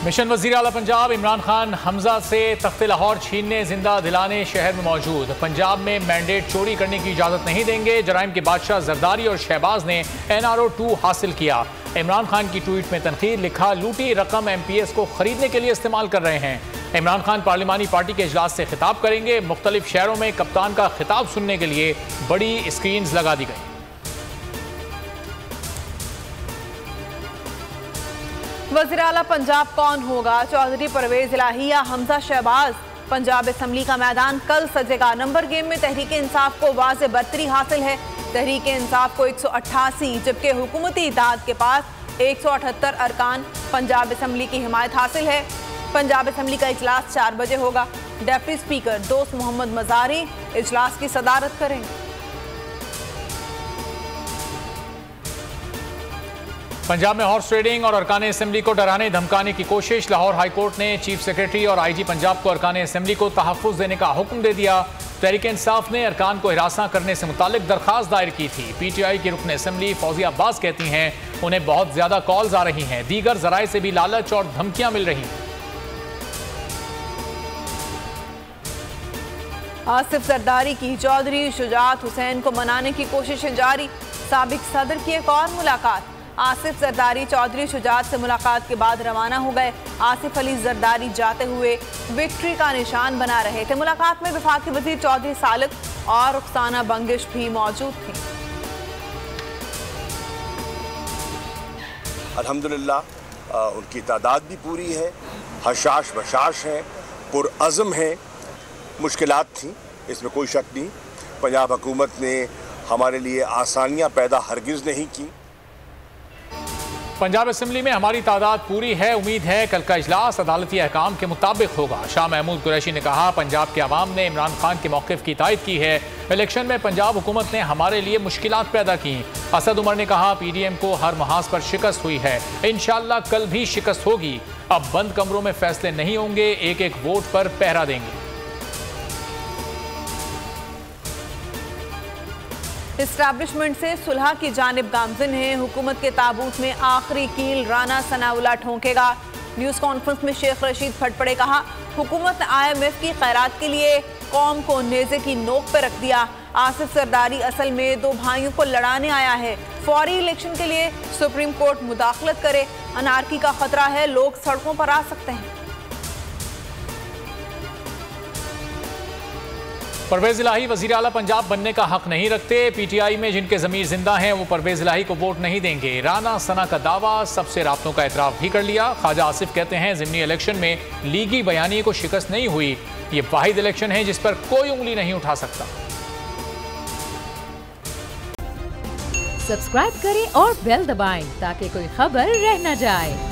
Mission वज़ीर आला पंजाब इमरान खान हमजा से तख्ते लाहौर छीनने जिंदा दिलाने शहर में मौजूद। पंजाब में मैंडेट चोरी करने की इजाज़त नहीं देंगे। जराइम के बादशाह जरदारी और शहबाज ने NRO 2 हासिल किया। इमरान खान की ट्वीट में तनकीद, लिखा लूटी रकम MPS को खरीदने के लिए इस्तेमाल कर रहे हैं। इमरान खान पार्लिमानी पार्टी के इजलास से खिताब करेंगे। मुख्तलिफ शहरों में कप्तान का खिताब सुनने के लिए बड़ी स्क्रीन लगा दी गई। वज़ीर आला पंजाब कौन होगा? चौधरी परवेज इलाही या हमजा शहबाज? पंजाब असम्बली का मैदान कल सजेगा। नंबर गेम में तहरीक इंसाफ को वाज़े बरतरी हासिल है। तहरीक इंसाफ को 188 जबकि हुकूमती इत्तेहाद के पास 178 अरकान। पंजाब असम्बली की हिमायत हासिल है। पंजाब असम्बली का इजलास 4 बजे होगा। डेप्टी स्पीकर दोस्त मोहम्मद मज़ारी इजलास की सदारत करेंगे। पंजाब में हॉर्स ट्रेडिंग और अरकान असम्बली को डराने धमकाने की कोशिश। लाहौर हाई कोर्ट ने चीफ सेक्रेटरी और IG पंजाब को अरकान असम्बली को तहफ़्फ़ुज़ देने का हुक्म दे दिया। तहरीक इंसाफ ने अरकान को हिरासा करने से मुतालिक दरख्वास्त दायर की थी। PTI की रुकन असम्बली फौजिया अब्बास कहती हैं उन्हें बहुत ज़्यादा कॉल्स आ रही हैं। दीगर ज़राए से भी लालच और धमकियाँ मिल रही हैं। आसिफ जरदारी की चौधरी शुजात हुसैन को मनाने की कोशिशें जारी। साबिक सदर की एक और मुलाकात। आसिफ जरदारी चौधरी शुजात से मुलाकात के बाद रवाना हो गए। आसिफ अली जरदारी जाते हुए विक्ट्री का निशान बना रहे थे। मुलाकात में वफाकी वजीर चौधरी सालिक और रुखसाना बंगिश भी मौजूद थी। अल्हम्दुलिल्लाह उनकी तादाद भी पूरी है, हशाश बशाश हैं, पुरअज़म हैं। मुश्किलात थी, इसमें कोई शक नहीं। पंजाब हुकूमत ने हमारे लिए आसानियाँ पैदा हरगिज़ नहीं की। पंजाब असम्बली में हमारी तादाद पूरी है। उम्मीद है कल का इजलास अदालती अहकाम के मुताबिक होगा। शाह महमूद कुरैशी ने कहा पंजाब के अवाम ने इमरान खान के मौक़िफ़ की तायद की है। इलेक्शन में पंजाब हुकूमत ने हमारे लिए मुश्किलात पैदा की। असद उमर ने कहा PDM को हर महाज पर शिकस्त हुई है। इंशाअल्लाह कल भी शिकस्त होगी। अब बंद कमरों में फैसले नहीं होंगे, एक एक वोट पर पहरा देंगे। इस्टेब्लिशमेंट से सुलह की जानिब गामजिन है। हुकूमत के ताबूत में आखिरी कील राना सनाउल्लाह ठोंकेगा। न्यूज़ कॉन्फ्रेंस में शेख रशीद फटपड़े कहा हुकूमत ने IMF की खैरात के लिए कौम को नेज़े की नोक पर रख दिया। आसिफ जरदारी असल में 2 भाइयों को लड़ाने आया है। फौरी इलेक्शन के लिए सुप्रीम कोर्ट मुदाखलत करे। अनारकी का खतरा है, लोग सड़कों पर आ सकते हैं। परवेज इलाही वज़ीर आला पंजाब बनने का हक नहीं रखते। PTI में जिनके ज़मीर जिंदा हैं वो परवेज इलाही को वोट नहीं देंगे। राना सना का दावा, सबसे राब्तों का एतराफ़ भी कर लिया। ख्वाजा आसिफ कहते हैं ज़िमनी इलेक्शन में लीगी बयानी को शिकस्त नहीं हुई। ये वाहिद इलेक्शन है जिस पर कोई उंगली नहीं उठा सकता। सब्सक्राइब करें और बेल दबाएं ताकि कोई खबर रह न जाए।